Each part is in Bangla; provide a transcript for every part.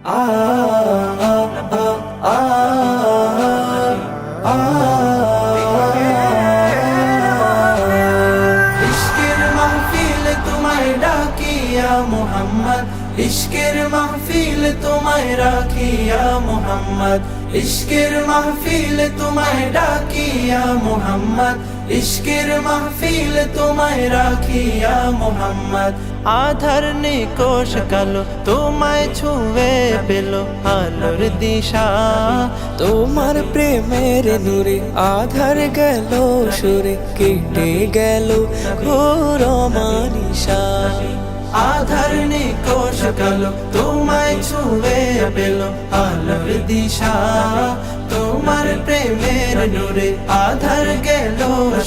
আ আ আ আ ইশকের মাহফিল তোমায় ডাকিয়া মুহাম্মদ, ইশকের মাহফিল তোমায় রাখিয়া মুহাম্মদ, ইশকের মাহফিল তোমায় ডাকিয়া মুহাম্মদ, ইশকের মাহফিল তোমায় রাখিয়া মুহাম্মদ। আধার নিকোষ কালো তোমায় ছুঁয়ে পেল আলোর দিশা, তোমার প্রেমের নূরে আধার গেল সুরে কেটে গেল ঘোর মানিশা। আধার নিকোষ কালো তোমায় ছুঁয়ে পেল আলোর দিশা, তোমার প্রেমের নূরে আধার গেল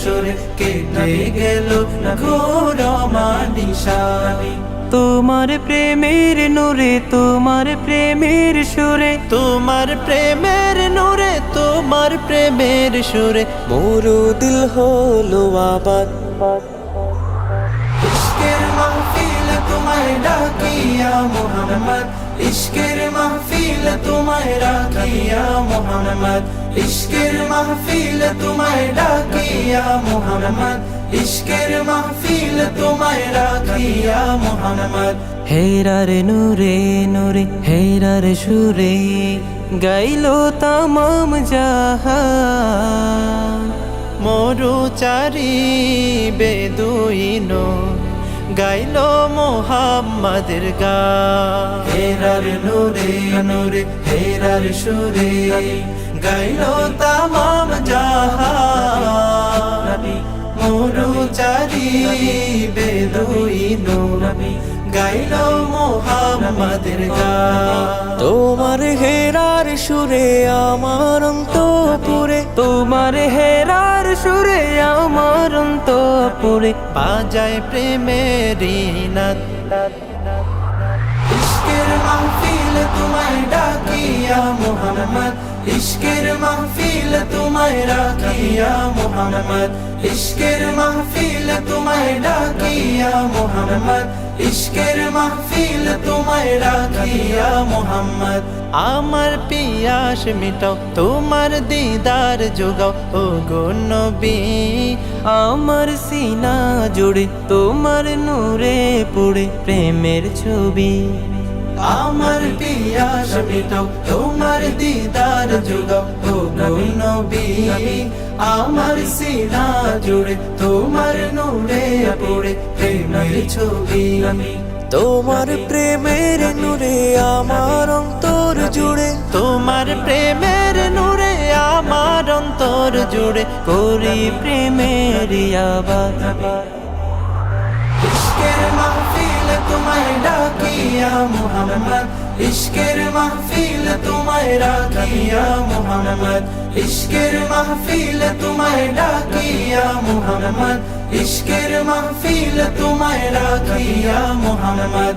সুরে কেটে গেল ঘোর মানিশা। তোমার প্রেমের নূরে, তোমার প্রেমের সুরে, তোমার প্রেমের নূরে, তোমার প্রেমের সুরে মোরো দিল হলো আবাদ। ইশকের মাহফিল তোমায় ডাকিয়া মুহাম্মদ, ইশকের মাহফিল তোমায় রাখিয়া মুহাম্মদ, ইশকের মাহফিল তোমায় ডাকিয়া মুহাম্মদ, ইশকের মাহফিল তোমায় রাখিয়া মুহাম্মদ। হেরার নূরে নূরে হেরার সুরে গাইলো তামাম জাহান। মরুচারি বেদুইনো গাইলো মুহাম্মাদের গান। হেরার নূরে নূরে হেরার সুরে গাইলো তামাম জাহান। মরুচারি বেদুইনো গাইলো মুহাম্মাদের গান। তোমার হেরার সুরে আমার অন্তপুরে, তোমার হেরার সুরে আমার অন্তপুরে বাজায় প্রেমেরই নাদ। ইশকের মাহফিল তোমায় ডাকিয়া মুহাম্মদ, ইশকের মাহফিল তোমায় রাখিয়া মুহাম্মদ, ইশকের মাহফিল তোমায় ডাকিয়া মুহাম্মদ, ইশকের মাহফিল তোমায় রাখিয়া মুহাম্মদ। আমার পিয়াস মিটাও তোমার দিদার যোগাও ও গো নবী, আমার সিনা জুড়ে তোমার নূরে পুড়ে প্রেমের ছবি। আমার পিয়াস মিটাও তোমার দিদার যোগাও ও গো নবী, আমার সিনা জুড়ে তোমার নূরে পড়ে প্রেমের ছবি। তোমার প্রেমের নূরে আমার অন্তর জুড়ে, তোমার প্রেমের নূরে আমার অন্তর জুড়ে করি প্রেমের আবাদ। ইশকের মাহফিল তোমায় ডাকিয়া মুহাম্মদ, ইশকের মাহফিল তোমায় রাখিয়া মুহাম্মদ, ইশকের মাহফিল তোমায় ডাকিয়া মুহাম্মদ, ইশকের মাহফিল তোমায় রাখিয়া মুহাম্মদ।